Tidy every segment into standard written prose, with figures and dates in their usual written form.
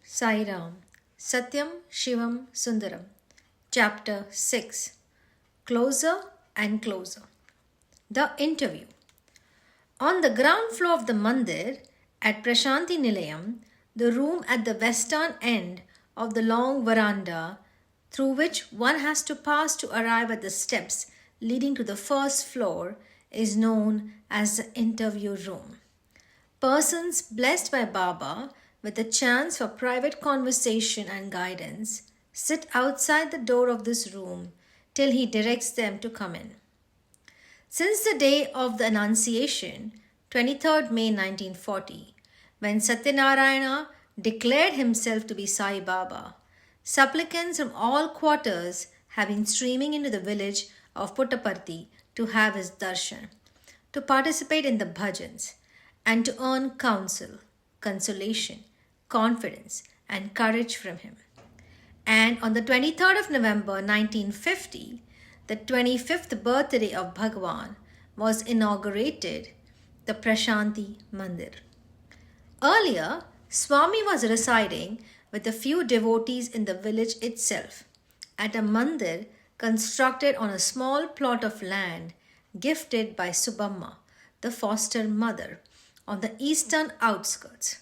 Sai Ram, Satyam Shivam Sundaram, Chapter 6 Closer and Closer. The Interview. On the ground floor of the mandir at Prashanti Nilayam, the room at the western end of the long veranda through which one has to pass to arrive at the steps leading to the first floor is known as the interview room. Persons blessed by Baba with a chance for private conversation and guidance sit outside the door of this room till he directs them to come in. Since the day of the Annunciation, 23rd May 1940, when Satyanarayana declared himself to be Sai Baba, supplicants from all quarters have been streaming into the village of Puttaparthi to have his darshan, to participate in the bhajans, and to earn counsel, consolation, confidence, and courage from him. And on the 23rd of November 1950, the 25th birthday of Bhagwan, was inaugurated the Prashanti Mandir. Earlier, Swami was residing with a few devotees in the village itself, at a mandir constructed on a small plot of land gifted by Subamma, the foster mother, on the eastern outskirts.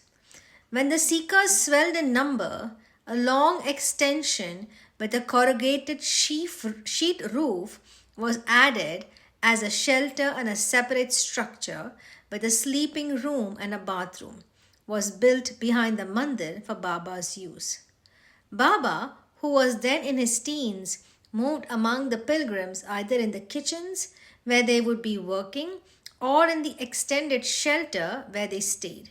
When the seekers swelled in number, a long extension with a corrugated sheet roof was added as a shelter, and a separate structure with a sleeping room and a bathroom was built behind the mandir for Baba's use. Baba, who was then in his teens, moved among the pilgrims either in the kitchens where they would be working or in the extended shelter where they stayed.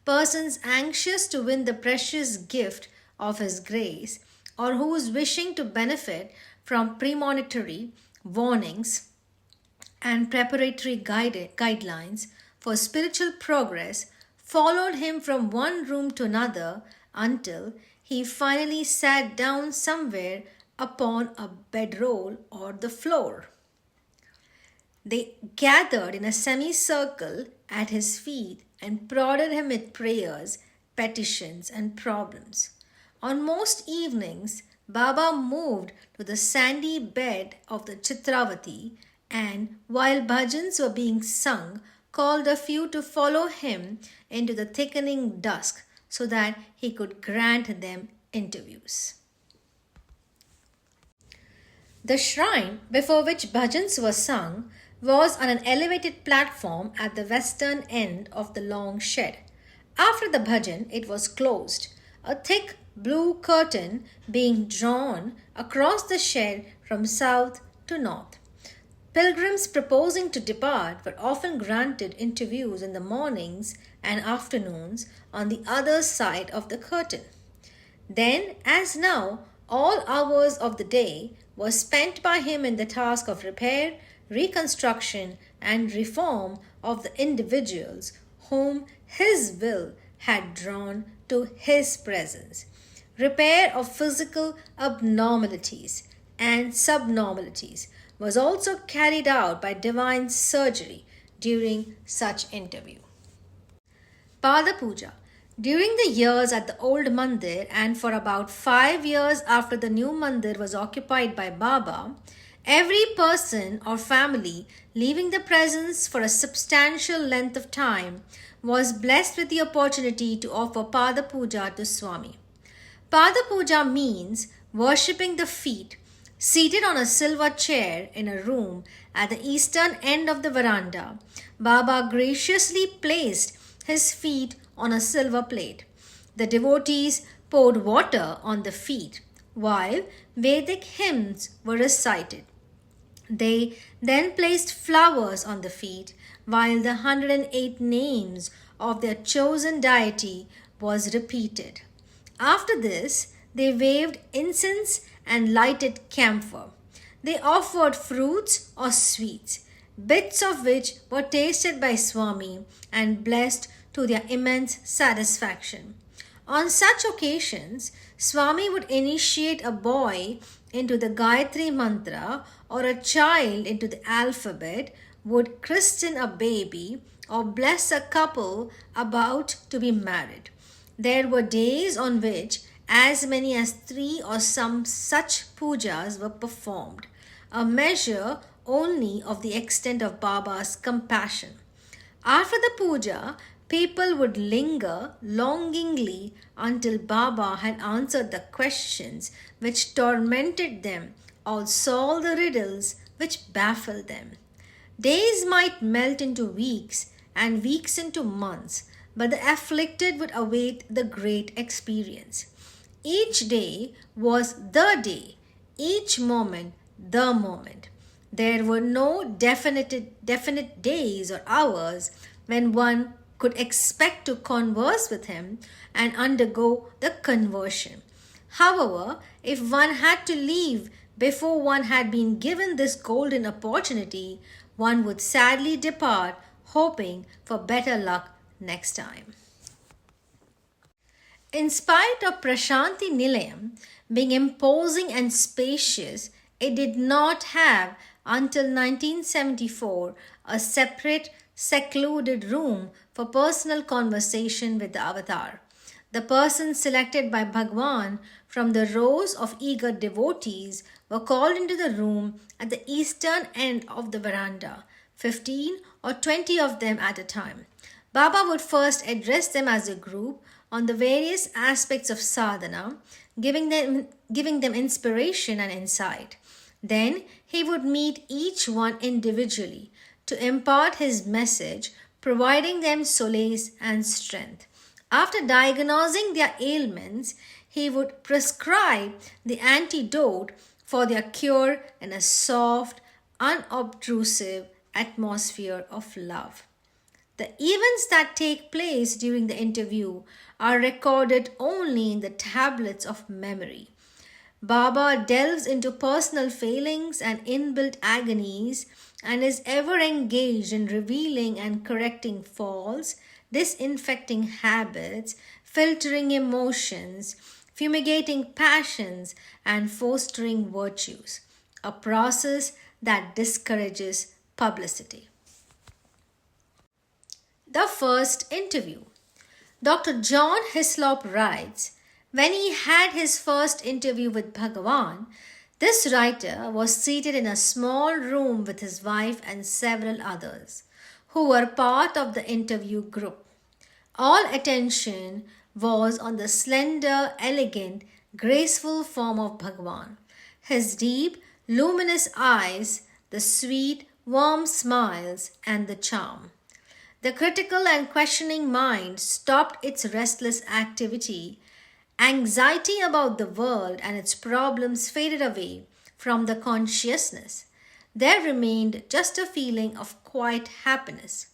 Persons anxious to win the precious gift of His grace, or who was wishing to benefit from premonitory warnings and preparatory guidelines for spiritual progress, followed him from one room to another until he finally sat down somewhere upon a bedroll or the floor. They gathered in a semicircle at his feet and prodded him with prayers, petitions, and problems. On most evenings, Baba moved to the sandy bed of the Chitravati and, while bhajans were being sung, called a few to follow him into the thickening dusk so that he could grant them interviews. The shrine before which bhajans were sung was on an elevated platform at the western end of the long shed. After the bhajan, it was closed, a thick blue curtain being drawn across the shed from south to north. Pilgrims proposing to depart were often granted interviews in the mornings and afternoons on the other side of the curtain. Then, as now, all hours of the day were spent by him in the task of repair, reconstruction, and reform of the individuals whom his will had drawn to his presence. Repair of physical abnormalities and subnormalities was also carried out by divine surgery during such interview. Pada Puja. During the years at the old mandir and for about 5 years after the new mandir was occupied by Baba, every person or family leaving the presence for a substantial length of time was blessed with the opportunity to offer Pada Puja to Swami. Pada Puja means worshipping the feet, seated on a silver chair in a room at the eastern end of the veranda. Baba graciously placed his feet on a silver plate. The devotees poured water on the feet while Vedic hymns were recited. They then placed flowers on the feet while the 108 names of their chosen deity was repeated. After this, they waved incense and lighted camphor. They offered fruits or sweets, bits of which were tasted by Swami and blessed to their immense satisfaction. On such occasions, Swami would initiate a boy into the Gayatri Mantra or a child into the alphabet, would christen a baby or bless a couple about to be married. There were days on which as many as 3 or some such pujas were performed, a measure only of the extent of Baba's compassion. After the puja, people would linger longingly until Baba had answered the questions which tormented them or solved the riddles which baffled them. Days might melt into weeks and weeks into months, but the afflicted would await the great experience. Each day was the day, each moment the moment. There were no definite days or hours when one could expect to converse with him and undergo the conversion. However, if one had to leave before one had been given this golden opportunity, one would sadly depart, hoping for better luck next time. In spite of Prashanti Nilayam being imposing and spacious, it did not have until 1974 a separate, secluded room for personal conversation with the avatar. The persons selected by Bhagwan from the rows of eager devotees were called into the room at the eastern end of the veranda, 15 or 20 of them at a time. Baba would first address them as a group on the various aspects of sadhana, giving them inspiration and insight. Then he would meet each one individually to impart his message, providing them solace and strength. After diagnosing their ailments, he would prescribe the antidote for their cure in a soft, unobtrusive atmosphere of love. The events that take place during the interview are recorded only in the tablets of memory. Baba delves into personal failings and inbuilt agonies and is ever engaged in revealing and correcting faults, disinfecting habits, filtering emotions, fumigating passions, and fostering virtues, a process that discourages publicity. The first interview. Dr. John Hislop writes, when he had his first interview with Bhagavan, this writer was seated in a small room with his wife and several others, who were part of the interview group. All attention was on the slender, elegant, graceful form of Bhagavan, his deep, luminous eyes, the sweet, warm smiles, and the charm. The critical and questioning mind stopped its restless activity. Anxiety about the world and its problems faded away from the consciousness. There remained just a feeling of quiet happiness.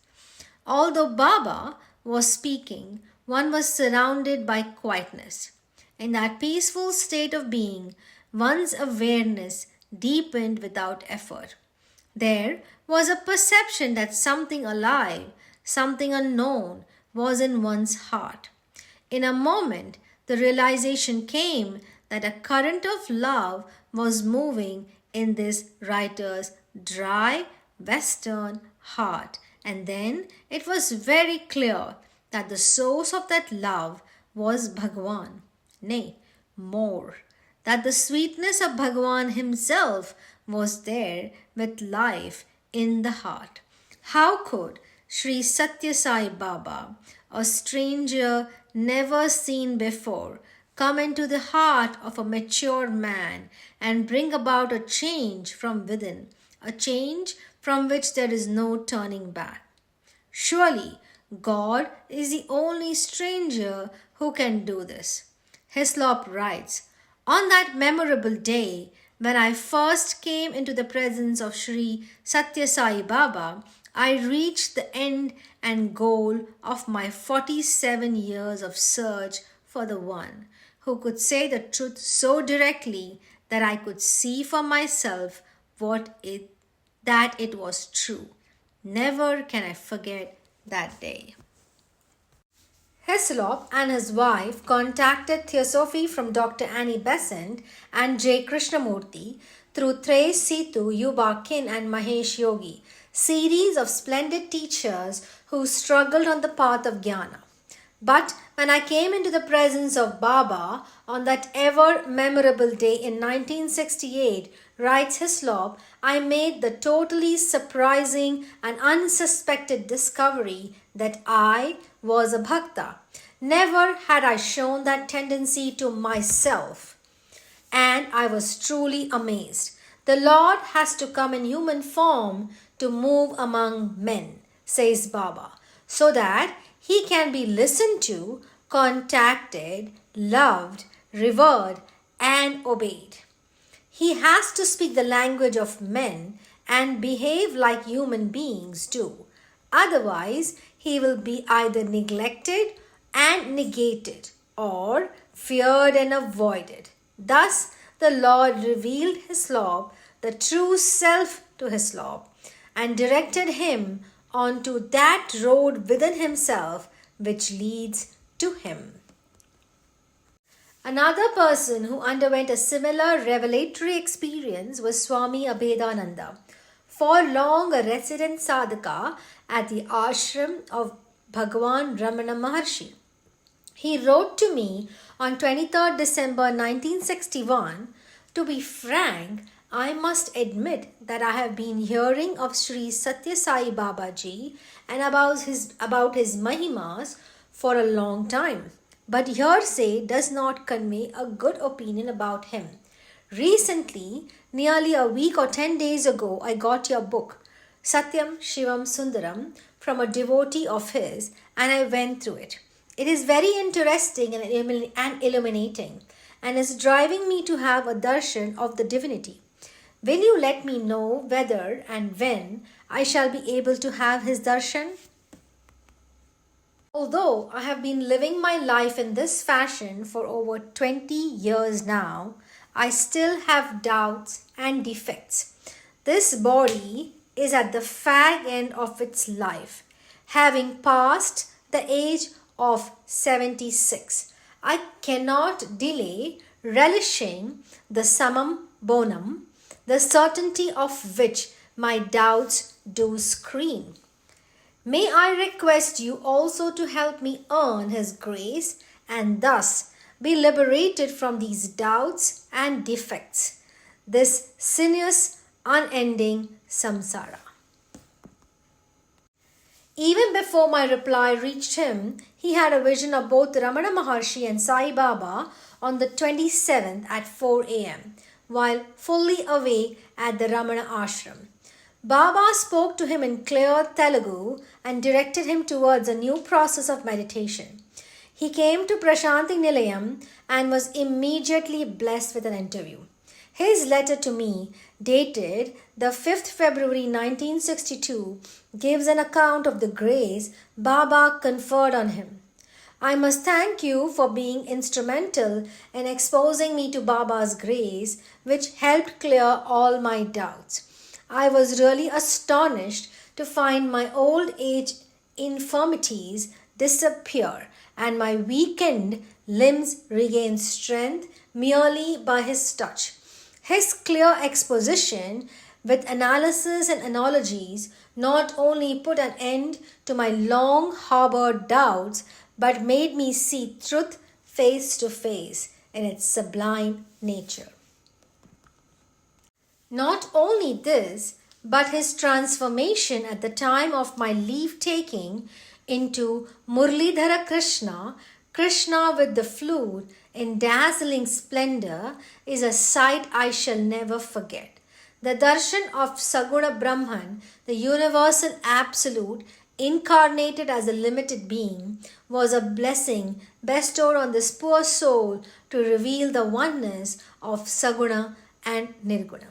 Although Baba was speaking, one was surrounded by quietness. In that peaceful state of being, one's awareness deepened without effort. There was a perception that something alive, something unknown, was in one's heart. In a moment, the realization came that a current of love was moving in this writer's dry, Western heart. And then it was very clear that the source of that love was Bhagavan. Nay, more, that the sweetness of Bhagavan himself was there with life in the heart. How could Sri Satya Sai Baba, a stranger never seen before, come into the heart of a mature man and bring about a change from within, a change from which there is no turning back? Surely God is the only stranger who can do this. Hislop writes, on that memorable day when I first came into the presence of Sri Satya Sai Baba, I reached the end and goal of my 47 years of search for the one who could say the truth so directly that I could see for myself that it was true. Never can I forget that day. Hislop and his wife contacted Theosophy from Dr. Annie Besant and J. Krishnamurti through Trace Situ, Yuba Kin and Mahesh Yogi, series of splendid teachers who struggled on the path of jnana. But When I came into the presence of Baba on that ever memorable day in 1968, writes Hislop, I made the totally surprising and unsuspected discovery that I was a bhakta. Never had I shown that tendency to myself, and I was truly amazed. The Lord has to come in human form to move among men, says Baba, so that he can be listened to, contacted, loved, revered, and obeyed. He has to speak the language of men and behave like human beings do. Otherwise, he will be either neglected and negated or feared and avoided. Thus, the Lord revealed Hislop, the true self, to Hislop and directed him onto that road within himself which leads to him. Another person who underwent a similar revelatory experience was Swami Abhedananda, for long a resident sadhaka at the ashram of Bhagwan Ramana Maharshi. He wrote to me on 23rd December 1961, to be frank, I must admit that I have been hearing of Sri Satya Sai Babaji and about his Mahimas for a long time. But hearsay does not convey a good opinion about him. Recently, nearly a week or 10 days ago, I got your book, Satyam Shivam Sundaram, from a devotee of his, and I went through it. It is very interesting and illuminating, and is driving me to have a darshan of the divinity. Will you let me know whether and when I shall be able to have his darshan? Although I have been living my life in this fashion for over 20 years now, I still have doubts and defects. This body is at the fag end of its life, having passed the age of 76. I cannot delay relishing the summum bonum, the certainty of which my doubts do scream. May I request you also to help me earn His grace and thus be liberated from these doubts and defects, this sinuous, unending samsara. Even before my reply reached him, he had a vision of both Ramana Maharshi and Sai Baba on the 27th at 4 a.m. while fully awake at the Ramana ashram. Baba spoke to him in clear Telugu and directed him towards a new process of meditation. He came to Prashanti Nilayam and was immediately blessed with an interview. His letter to me, dated the 5th February 1962, gives an account of the grace Baba conferred on him. I must thank you for being instrumental in exposing me to Baba's grace, which helped clear all my doubts. I was really astonished to find my old age infirmities disappear and my weakened limbs regain strength merely by his touch. His clear exposition with analysis and analogies not only put an end to my long harbored doubts, but made me see truth face to face in its sublime nature. Not only this, but his transformation at the time of my leave-taking into Murlidhara Krishna, Krishna with the flute in dazzling splendor, is a sight I shall never forget. The darshan of Saguna Brahman, the universal absolute, incarnated as a limited being, was a blessing bestowed on this poor soul to reveal the oneness of Saguna and Nirguna.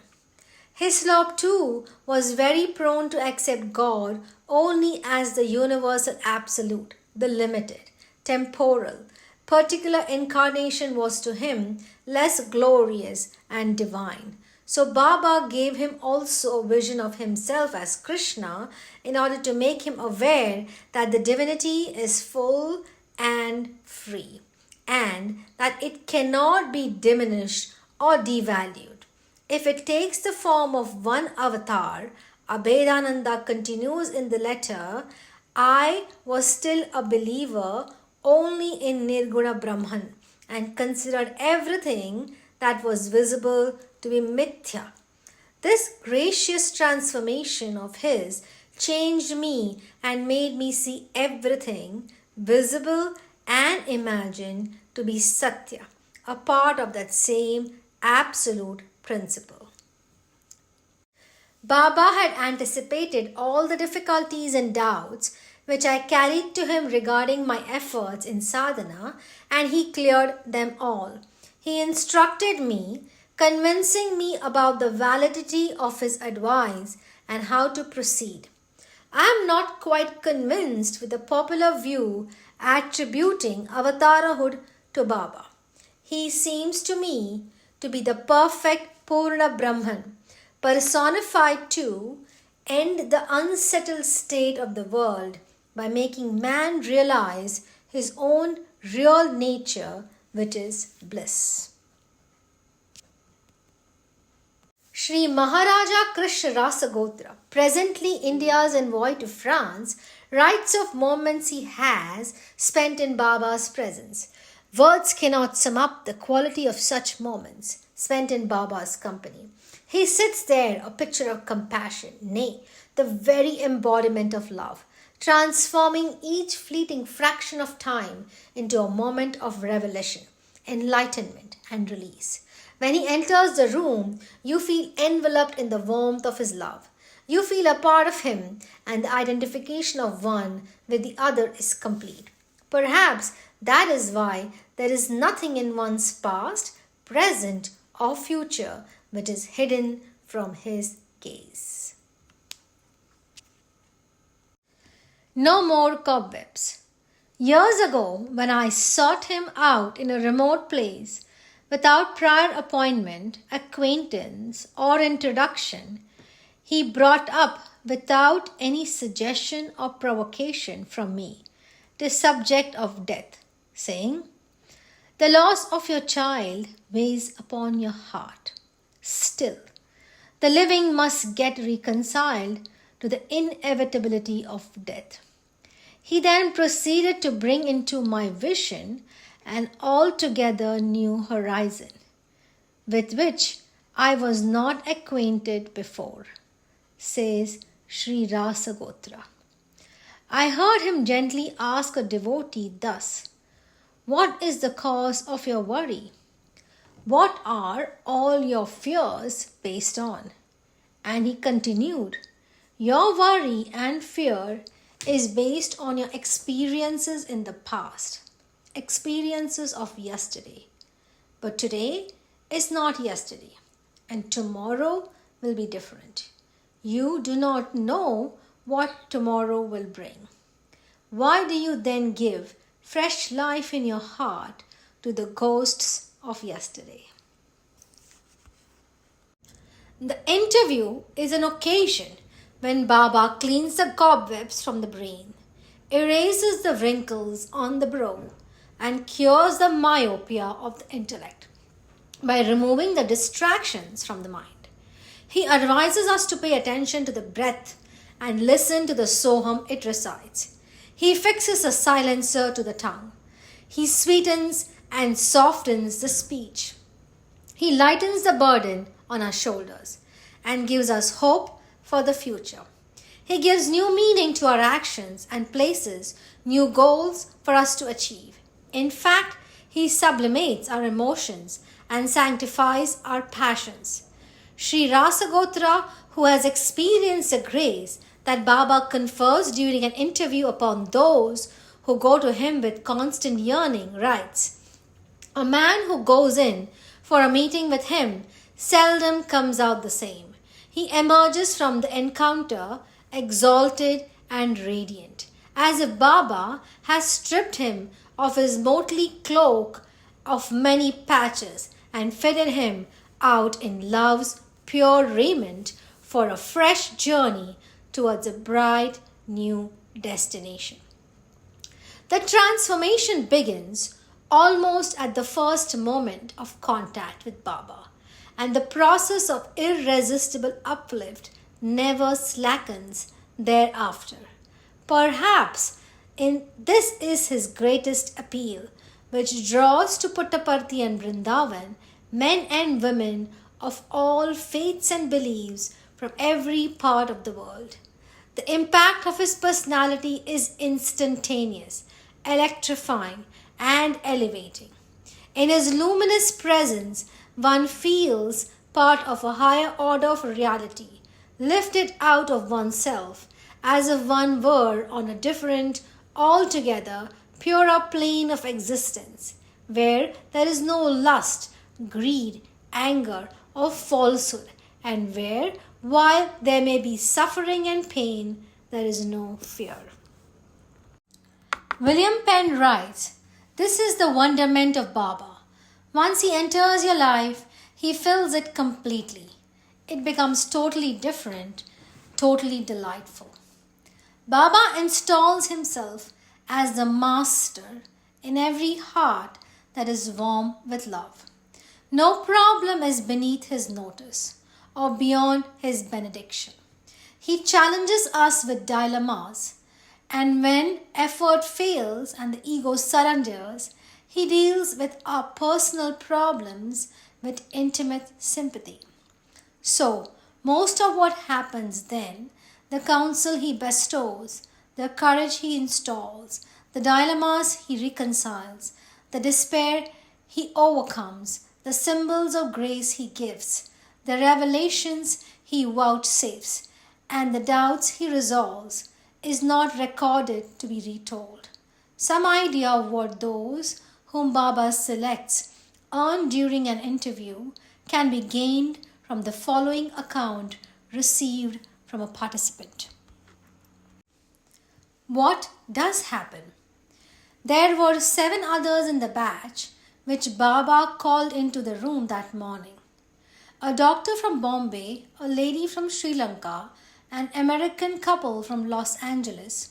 Hislop too was very prone to accept God only as the universal absolute, the limited, temporal. Particular incarnation was to him less glorious and divine. So Baba gave him also a vision of himself as Krishna in order to make him aware that the divinity is full and free, and that it cannot be diminished or devalued. If it takes the form of one avatar, Abhedananda continues in the letter, I was still a believer only in Nirguna Brahman and considered everything that was visible to be mithya. This gracious transformation of his changed me and made me see everything, visible and imagined, to be Satya, a part of that same absolute principle. Baba had anticipated all the difficulties and doubts which I carried to him regarding my efforts in sadhana, and he cleared them all. He instructed me, convincing me about the validity of his advice and how to proceed. I am not quite convinced with the popular view attributing avatarahood to Baba. He seems to me to be the perfect Purna Brahman, personified to end the unsettled state of the world by making man realize his own real nature, which is bliss. Sri Maharaja Krishna Rasagotra, presently India's envoy to France, writes of moments he has spent in Baba's presence. Words cannot sum up the quality of such moments spent in Baba's company. He sits there, a picture of compassion, nay, the very embodiment of love, transforming each fleeting fraction of time into a moment of revelation, enlightenment, and release. When he enters the room, you feel enveloped in the warmth of his love. You feel a part of him, and the identification of one with the other is complete. Perhaps that is why there is nothing in one's past, present, or future which is hidden from his gaze. No more cobwebs. Years ago, when I sought him out in a remote place, without prior appointment, acquaintance, or introduction, he brought up, without any suggestion or provocation from me, the subject of death, saying, "The loss of your child weighs upon your heart. Still, the living must get reconciled to the inevitability of death." He then proceeded to bring into my vision an altogether new horizon, with which I was not acquainted before, says Sri Rasagotra. I heard him gently ask a devotee thus, "What is the cause of your worry? What are all your fears based on?" And he continued, "Your worry and fear is based on your experiences in the past, experiences of yesterday. But today is not yesterday, and tomorrow will be different. You do not know what tomorrow will bring. Why do you then give fresh life in your heart to the ghosts of yesterday?" The interview is an occasion when Baba cleans the cobwebs from the brain, erases the wrinkles on the brow, and cures the myopia of the intellect by removing the distractions from the mind. He advises us to pay attention to the breath and listen to the Soham it recites. He fixes a silencer to the tongue. He sweetens and softens the speech. He lightens the burden on our shoulders and gives us hope for the future. He gives new meaning to our actions and places new goals for us to achieve. In fact, he sublimates our emotions and sanctifies our passions. Sri Rasagotra, who has experienced the grace that Baba confers during an interview upon those who go to him with constant yearning, writes, "A man who goes in for a meeting with him seldom comes out the same. He emerges from the encounter exalted and radiant, as if Baba has stripped him of his motley cloak of many patches and fitted him out in love's pure raiment for a fresh journey towards a bright new destination." The transformation begins almost at the first moment of contact with Baba, and the process of irresistible uplift never slackens thereafter. Perhaps This is his greatest appeal, which draws to Puttaparthi and Vrindavan men and women of all faiths and beliefs from every part of the world. The impact of his personality is instantaneous, electrifying, and elevating. In his luminous presence, one feels part of a higher order of reality, lifted out of oneself, as if one were on a different, altogether purer plane of existence, where there is no lust, greed, anger, or falsehood, and where, while there may be suffering and pain, there is no fear. William Penn writes, "This is the wonderment of Baba. Once he enters your life, he fills it completely. It becomes totally different, totally delightful. Baba installs himself as the master in every heart that is warm with love. No problem is beneath his notice or beyond his benediction. He challenges us with dilemmas, and when effort fails and the ego surrenders, he deals with our personal problems with intimate sympathy. So, most of what happens then, the counsel he bestows, the courage he installs, the dilemmas he reconciles, the despair he overcomes, the symbols of grace he gives, the revelations he vouchsafes, and the doubts he resolves, is not recorded to be retold. Some idea of what those whom Baba selects earn during an interview can be gained from the following account received from a participant. What does happen? There were 7 others in the batch which Baba called into the room that morning. A doctor from Bombay, a lady from Sri Lanka, an American couple from Los Angeles,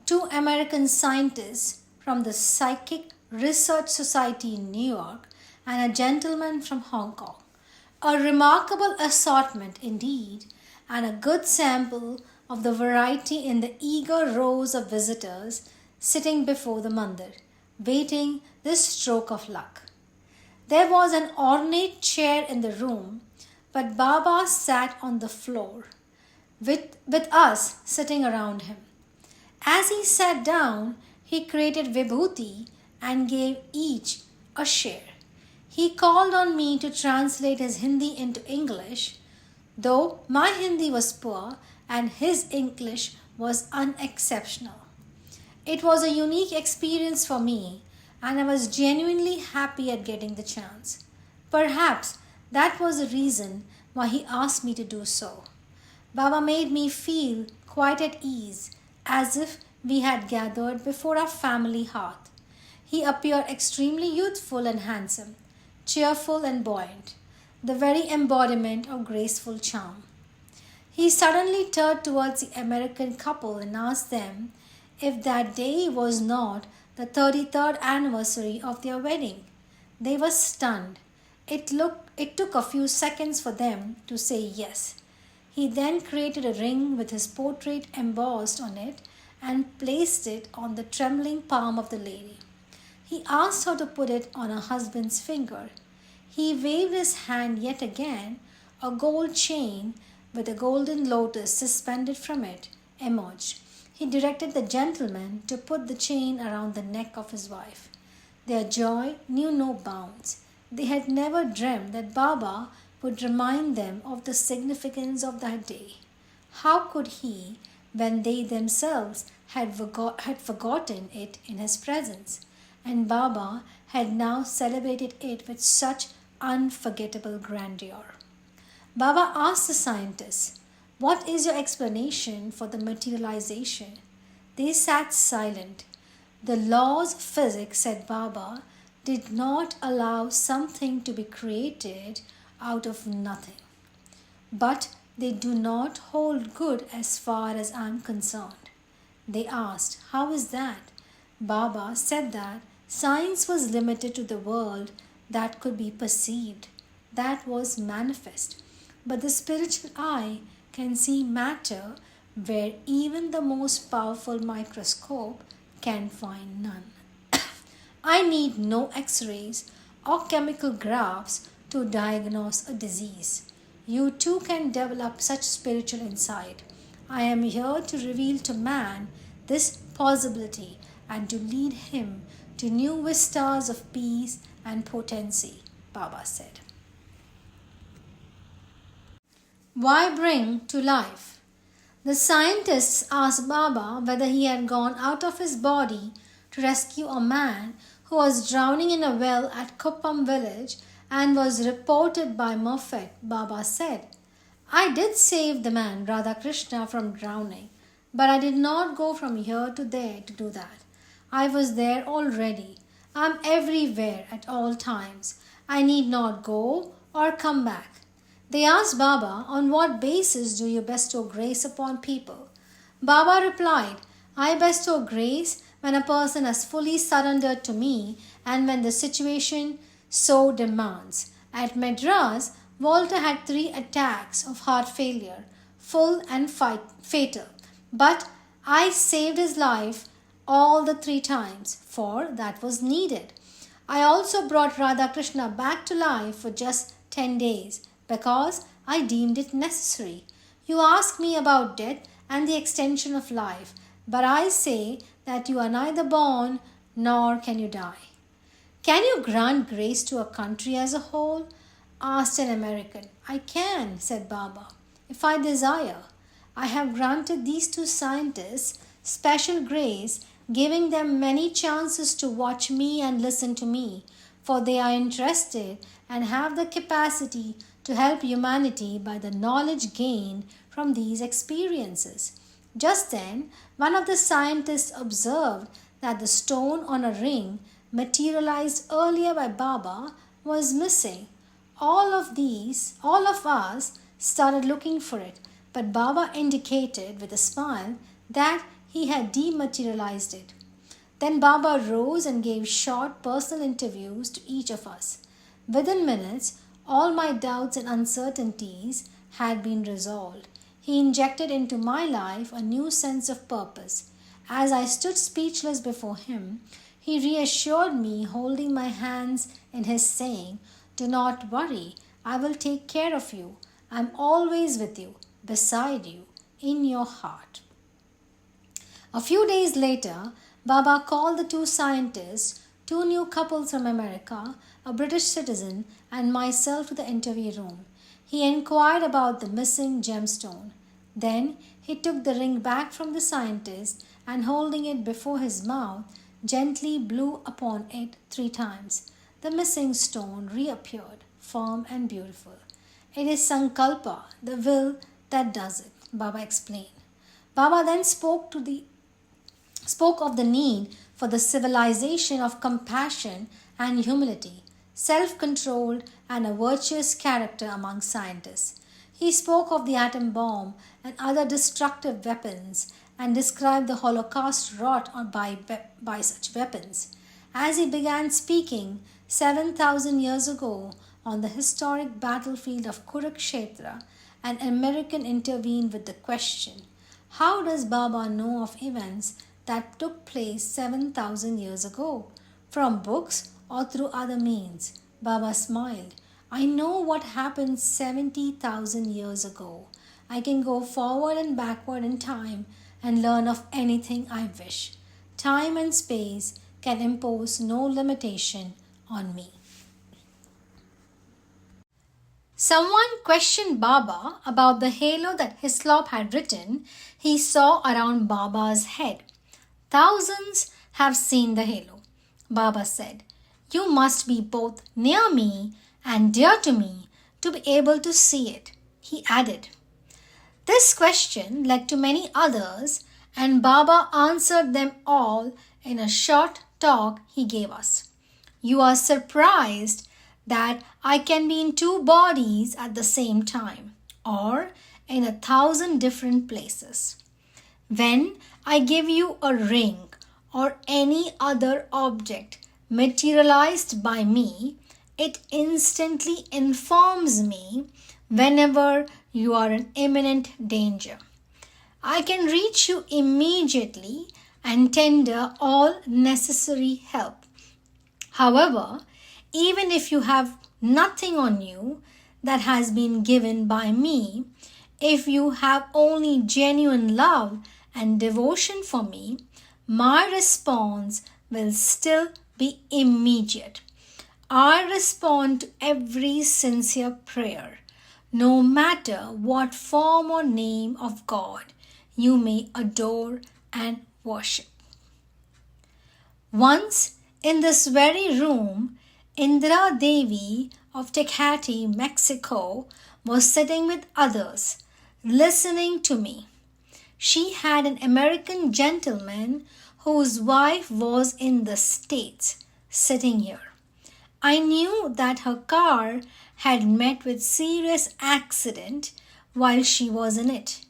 2 American scientists from the Psychic Research Society in New York, and a gentleman from Hong Kong. A remarkable assortment indeed, and a good sample of the variety in the eager rows of visitors sitting before the mandir, waiting this stroke of luck. There was an ornate chair in the room, but Baba sat on the floor, with us sitting around him. As he sat down, he created vibhuti and gave each a share. He called on me to translate his Hindi into English, though my Hindi was poor and his English was unexceptional. It was a unique experience for me, and I was genuinely happy at getting the chance. Perhaps that was the reason why he asked me to do so. Baba made me feel quite at ease, as if we had gathered before our family hearth. He appeared extremely youthful and handsome, cheerful and buoyant, the very embodiment of graceful charm. He suddenly turned towards the American couple and asked them if that day was not the 33rd anniversary of their wedding. They were stunned. It took a few seconds for them to say yes. He then created a ring with his portrait embossed on it and placed it on the trembling palm of the lady. He asked her to put it on her husband's finger. He waved his hand yet again. A gold chain with a golden lotus suspended from it emerged. He directed the gentleman to put the chain around the neck of his wife. Their joy knew no bounds. They had never dreamed that Baba would remind them of the significance of that day. How could he, when they themselves had forgotten it in his presence, and Baba had now celebrated it with such unforgettable grandeur? Baba asked the scientists, "What is your explanation for the materialization?" They sat silent. "The laws of physics," said Baba, "did not allow something to be created out of nothing. But they do not hold good as far as I am concerned." They asked, "How is that?" Baba said that science was limited to the world that could be perceived, that was manifest. But the spiritual eye can see matter where even the most powerful microscope can find none. I need no x-rays or chemical graphs to diagnose a disease. You too can develop such spiritual insight. I am here to reveal to man this possibility and to lead him to new vistas of peace and potency, Baba said. Why bring to life? The scientists asked Baba whether he had gone out of his body to rescue a man who was drowning in a well at Kuppam village and was reported by Moffat. Baba said, I did save the man Radhakrishna from drowning, but I did not go from here to there to do that. I was there already. I am everywhere at all times. I need not go or come back. They asked Baba, on what basis do you bestow grace upon people? Baba replied, I bestow grace when a person has fully surrendered to me and when the situation so demands. At Madras, Walter had 3 attacks of heart failure, full and fatal. But I saved his life all the 3 times, for that was needed. I also brought Radhakrishna back to life for just 10 days because I deemed it necessary. You ask me about death and the extension of life, but I say that you are neither born nor can you die. Can you grant grace to a country as a whole? Asked an American. I can, said Baba, if I desire. I have granted these 2 scientists special grace, giving them many chances to watch me and listen to me, for they are interested and have the capacity to help humanity by the knowledge gained from these experiences. Just then, one of the scientists observed that the stone on a ring materialized earlier by Baba was missing. All of us started looking for it, but Baba indicated with a smile that he had dematerialized it. Then Baba rose and gave short personal interviews to each of us. Within minutes, all my doubts and uncertainties had been resolved. He injected into my life a new sense of purpose. As I stood speechless before him, he reassured me, holding my hands in his, saying, Do not worry, I will take care of you. I am always with you, beside you, in your heart. A few days later, Baba called the 2 scientists, 2 new couples from America, a British citizen, and myself to the interview room. He inquired about the missing gemstone. Then he took the ring back from the scientist and, holding it before his mouth, gently blew upon it 3 times. The missing stone reappeared, firm and beautiful. It is Sankalpa, the will, that does it, Baba explained. Baba then spoke of the need for the civilization of compassion and humility, self-controlled and a virtuous character among scientists. He spoke of the atom bomb and other destructive weapons and described the Holocaust wrought by such weapons. As he began speaking 7,000 years ago on the historic battlefield of Kurukshetra, an American intervened with the question, how does Baba know of events that took place 7,000 years ago? From books or through other means? Baba smiled. I know what happened 70,000 years ago. I can go forward and backward in time and learn of anything I wish. Time and space can impose no limitation on me. Someone questioned Baba about the halo that Hislop had written he saw around Baba's head. Thousands have seen the halo, Baba said. You must be both near me and dear to me to be able to see it, he added. This question led to many others, and Baba answered them all in a short talk he gave us. You are surprised that I can be in 2 bodies at the same time, or in 1,000 different places. When I give you a ring or any other object materialized by me, it instantly informs me whenever you are in imminent danger. I can reach you immediately and tender all necessary help. However, even if you have nothing on you that has been given by me, if you have only genuine love and devotion for me, my response will still be immediate. I respond to every sincere prayer, no matter what form or name of God you may adore and worship. Once in this very room, Indra Devi of Tecate, Mexico, was sitting with others, listening to me. She had an American gentleman whose wife was in the States sitting here. I knew that her car had met with serious accident while she was in it.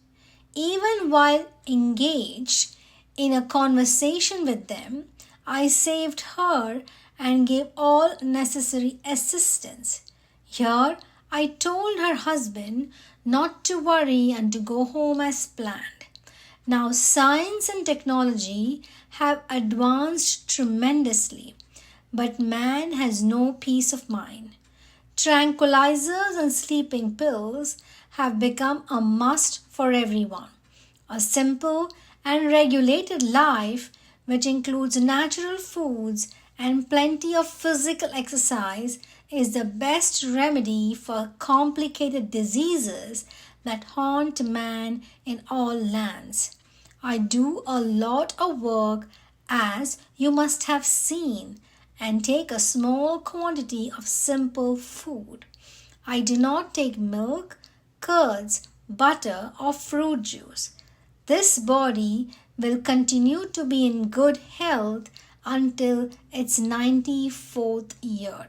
Even while engaged in a conversation with them, I saved her and gave all necessary assistance. Here, I told her husband not to worry and to go home as planned. Now, science and technology have advanced tremendously, but man has no peace of mind. Tranquilizers and sleeping pills have become a must for everyone. A simple and regulated life, which includes natural foods and plenty of physical exercise, is the best remedy for complicated diseases that haunt man in all lands. I do a lot of work, as you must have seen, and take a small quantity of simple food. I do not take milk, curds, butter, or fruit juice. This body will continue to be in good health until its 94th year.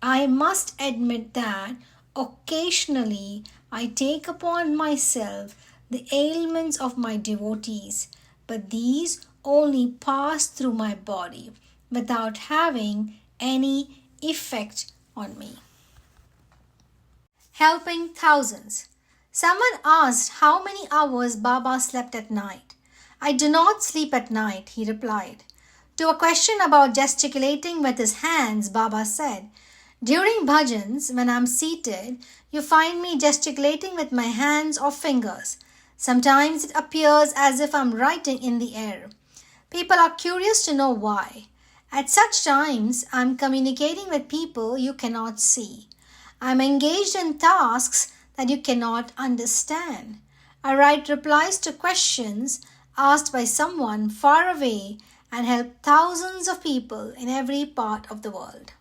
I must admit that occasionally I take upon myself the ailments of my devotees, but these only pass through my body without having any effect on me. Helping thousands. Someone asked how many hours Baba slept at night. I do not sleep at night, he replied. To a question about gesticulating with his hands, Baba said, during bhajans, when I am seated, you find me gesticulating with my hands or fingers. Sometimes it appears as if I am writing in the air. People are curious to know why. At such times, I am communicating with people you cannot see. I am engaged in tasks that you cannot understand. I write replies to questions asked by someone far away and help thousands of people in every part of the world.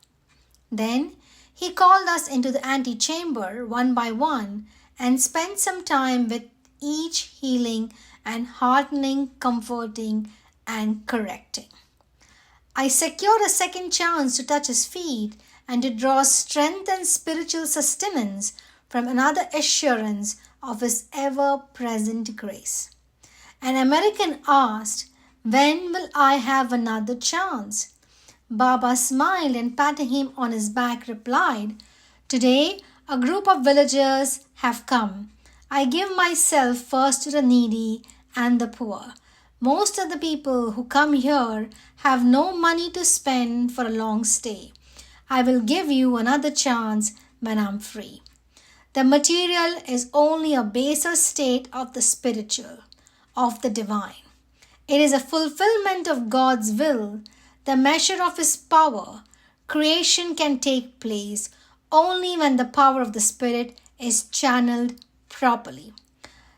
Then he called us into the antechamber one by one and spent some time with each, healing and heartening, comforting and correcting. I secured a second chance to touch his feet and to draw strength and spiritual sustenance from another assurance of his ever-present grace. An American asked, when will I have another chance? Baba smiled and patting him on his back replied, today a group of villagers have come. I give myself first to the needy and the poor. Most of the people who come here have no money to spend for a long stay. I will give you another chance when I am free. The material is only a baser state of the spiritual, of the divine. It is a fulfillment of God's will, the measure of His power. Creation can take place only when the power of the Spirit is channeled properly.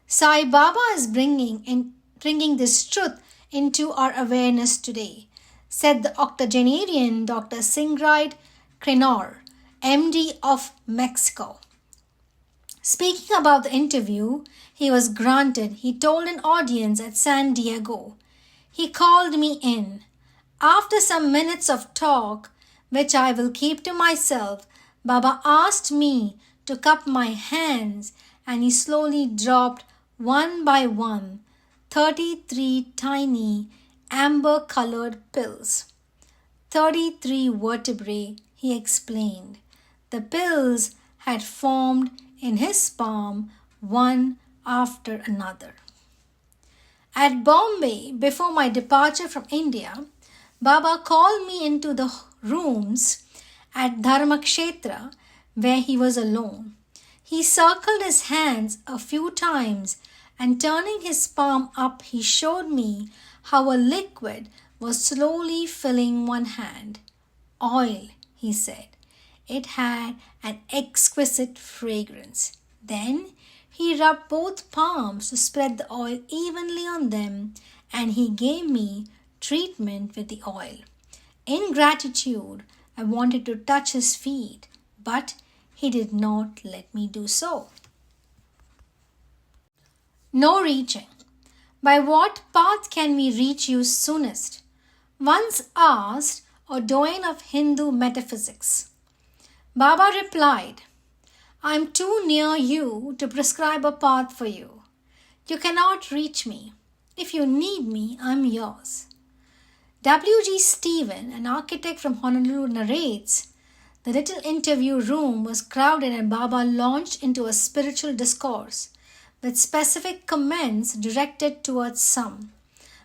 Sai Baba is bringing this truth into our awareness today, said the octogenarian Dr. Singrid Krenor, MD of Mexico. Speaking about the interview he was granted, he told an audience at San Diego. He called me in. After some minutes of talk, which I will keep to myself, Baba asked me to cup my hands, and he slowly dropped one by one 33 tiny amber-colored pills. 33 vertebrae, he explained. The pills had formed in his palm one after another. At Bombay, before my departure from India, Baba called me into the rooms at Dharmakshetra where he was alone. He circled his hands a few times and turning his palm up, he showed me how a liquid was slowly filling one hand. Oil, he said. It had an exquisite fragrance. Then he rubbed both palms to spread the oil evenly on them, and he gave me treatment with the oil. In gratitude, I wanted to touch his feet, but he did not let me do so. No reaching. By what path can we reach you soonest? Once asked a doyen of Hindu metaphysics. Baba replied, I am too near you to prescribe a path for you. You cannot reach me. If you need me, I am yours. W.G. Stephen, an architect from Honolulu, narrates, the little interview room was crowded and Baba launched into a spiritual discourse with specific comments directed towards some,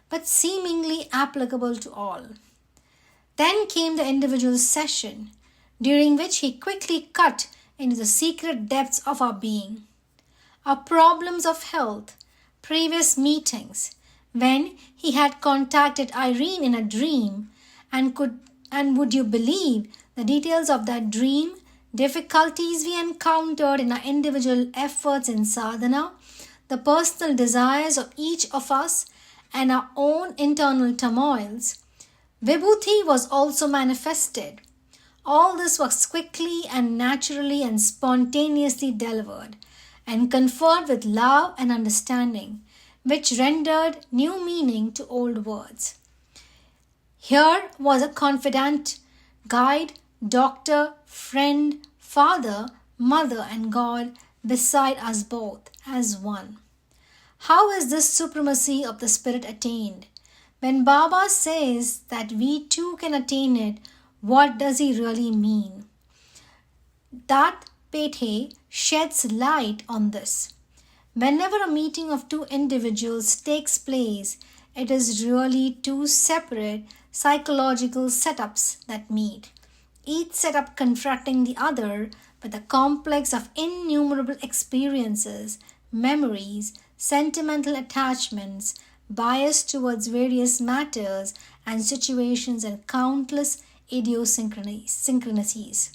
but seemingly applicable to all. Then came the individual session, during which he quickly cut into the secret depths of our being, our problems of health, previous meetings, when he had contacted Irene in a dream, and would you believe the details of that dream, difficulties we encountered in our individual efforts in sadhana, the personal desires of each of us, and our own internal turmoils. Vibhuti was also manifested. All this was quickly and naturally and spontaneously delivered and conferred with love and understanding, which rendered new meaning to old words. Here was a confidant, guide, doctor, friend, father, mother, and God beside us both as one. How is this supremacy of the spirit attained? When Baba says that we too can attain it, what does he really mean? That Pethe sheds light on this. Whenever a meeting of two individuals takes place, it is really two separate psychological setups that meet, each setup confronting the other with a complex of innumerable experiences, memories, sentimental attachments, bias towards various matters and situations, and countless idiosyncrasies.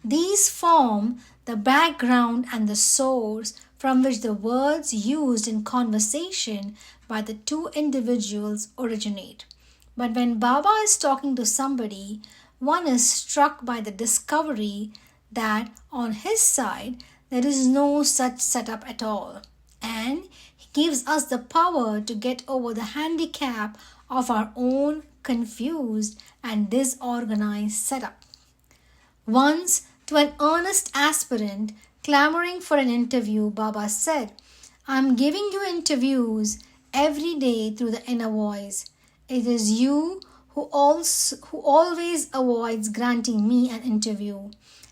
These form the background and the source from which the words used in conversation by the two individuals originate. But when Baba is talking to somebody, one is struck by the discovery that on his side there is no such setup at all, and he gives us the power to get over the handicap of our own confused and disorganized setup. Once, to an earnest aspirant clamoring for an interview, Baba said, I am giving you interviews every day through the inner voice. It is you who always avoids granting me an interview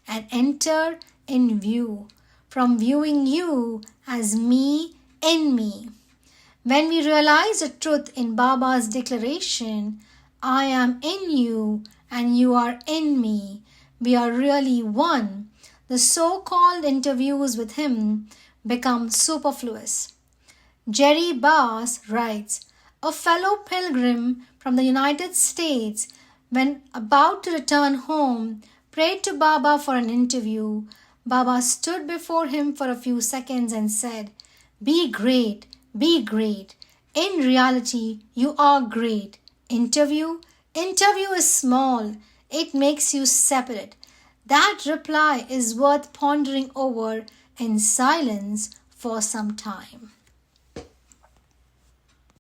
and enter in view, from viewing you as me in me. When we realize the truth in Baba's declaration, I am in you and you are in me, we are really one, the so-called interviews with him become superfluous. Jerry Bass writes, a fellow pilgrim from the United States, when about to return home, prayed to Baba for an interview. Baba stood before him for a few seconds and said, be great, be great. In reality, you are great. Interview is small. It makes you separate. That reply is worth pondering over in silence for some time.